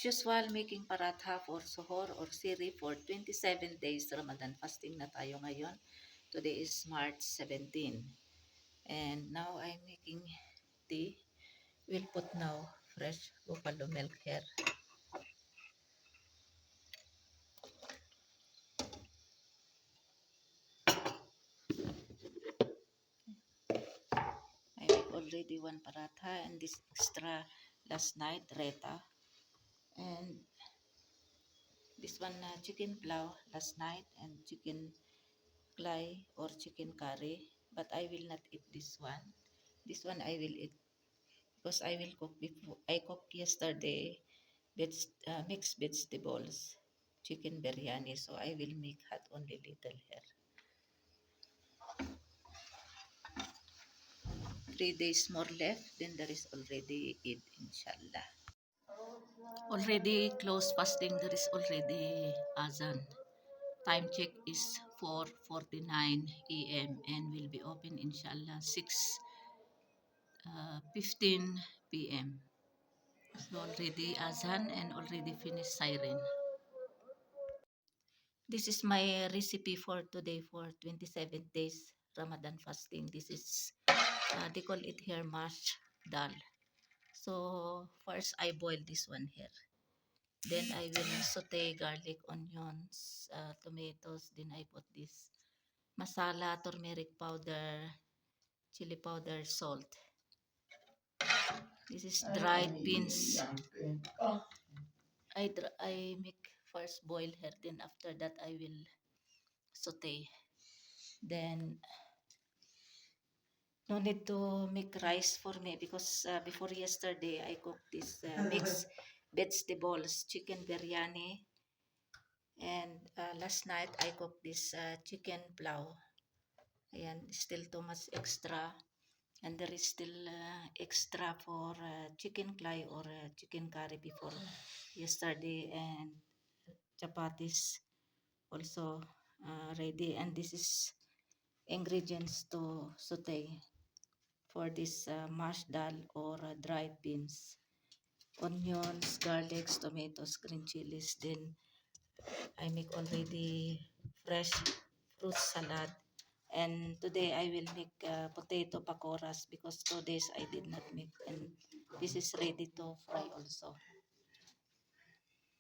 usual, making paratha for suhoor or siri for 27 days Ramadan fasting na tayo ngayon. Today is March 17. And now I'm making tea. We'll put now fresh buffalo milk here. I make already one paratha and this extra last night, reta. And this one chicken plow last night and chicken clay or chicken curry. But I will not eat this one. This one I will eat because I will cook before. I cooked yesterday mixed vegetables, chicken biryani. So I will make hot only little here. 3 days more left, then there is already Eid, inshallah. Already closed fasting, there is already azan. Time check is 4:49 a.m. and will be open inshallah 6:15 p.m. So already azan and already finished siren. This is my recipe for today for 27 days Ramadan fasting. This is they call it here mash dal. So first I boil this one here. Then I will saute garlic, onions, tomatoes. Then I put this masala, turmeric powder, chili powder, salt. This is dried beans. I make first boil here. Then after that I will saute. Then no need to make rice for me because before yesterday I cooked this mixed vegetables, chicken biryani. And last night I cooked this chicken plow. Ayan, still too much extra. And there is still extra for chicken clay or chicken curry before yesterday. And chapatis also ready. And this is ingredients to saute for this mashed dal or dried beans. Onions, garlics, tomatoes, green chilies. Then I make already fresh fruit salad. And today I will make potato pakoras because 2 days I did not make. And this is ready to fry also.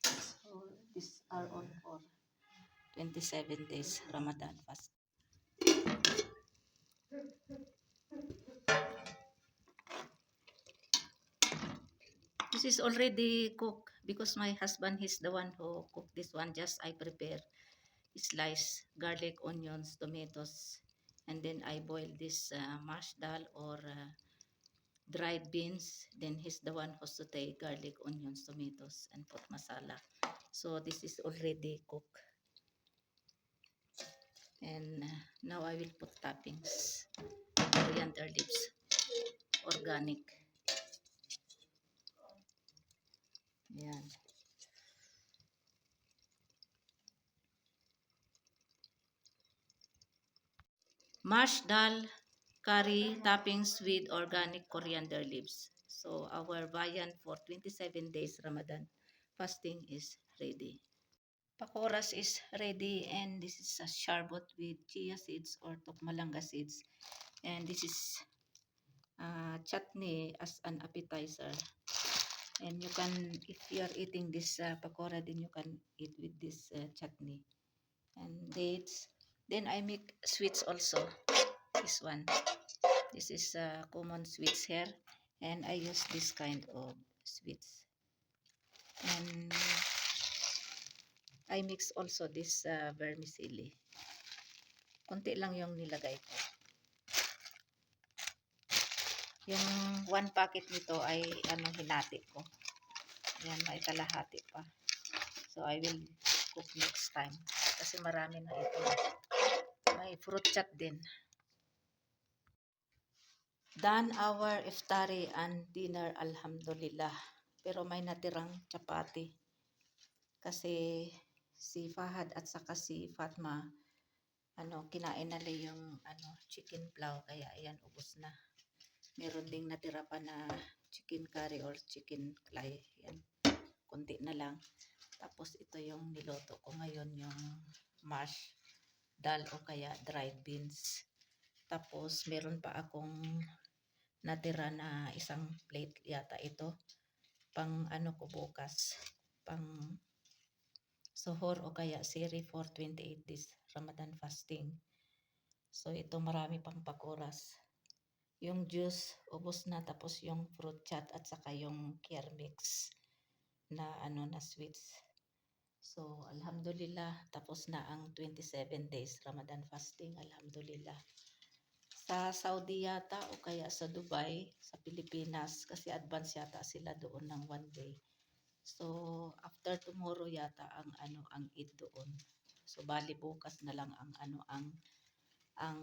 So these are all for 27 days Ramadan fast. This is already cooked because my husband is the one who cooked this one. Just I prepare slice garlic, onions, tomatoes, and then I boil this mashed dal or dried beans. Then he's the one who saute garlic, onions, tomatoes, and put masala. So this is already cooked. And now I will put toppings. Coriander leaves, organic. Yan. Mashed dal, curry, toppings with organic coriander leaves. So our viand for 27 days Ramadan fasting is ready. Pakoras is ready and this is a sharbot with chia seeds or tokmalanga seeds. And this is chutney as an appetizer. And you can, if you are eating this pakora, then you can eat with this chutney. And dates. Then I make sweets also. This one. This is common sweets here. And I use this kind of sweets. And I mix also this vermicelli. Konti lang yung nilagay ko. Yung 1 packet nito ay hinati ko. Yan, may kalahati pa. So I will cook next time. Kasi marami na ito. May fruit chat din. Done our iftari and dinner, alhamdulillah. Pero may natirang chapati. Kasi si Fahad at saka si Fatma, kinain nila yung chicken plow. Kaya ayan, ubos na. Meron ding natira pa na chicken curry or chicken clay. Yan. konti na lang. Tapos ito yung niloto ko ngayon, yung mash dal o kaya dried beans. Tapos meron pa akong natira na isang plate yata ito. Pang ano ko bukas, pang suhor o kaya siri for 28 days Ramadan fasting. So ito marami pang pakuras. Yung juice, ubos na, tapos yung fruit chat at saka yung care mix na ano na sweets. So alhamdulillah, tapos na ang 27 days Ramadan fasting, alhamdulillah. Sa Saudi yata o kaya sa Dubai, sa Pilipinas, kasi advance yata sila doon ng 1 day. So after tomorrow yata ang ano ang Eid doon. So bali bukas na lang ang ano ang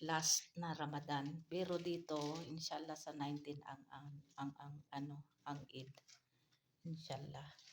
last na Ramadan. Pero dito inshallah sa 19 ang ano ang Eid. Inshallah.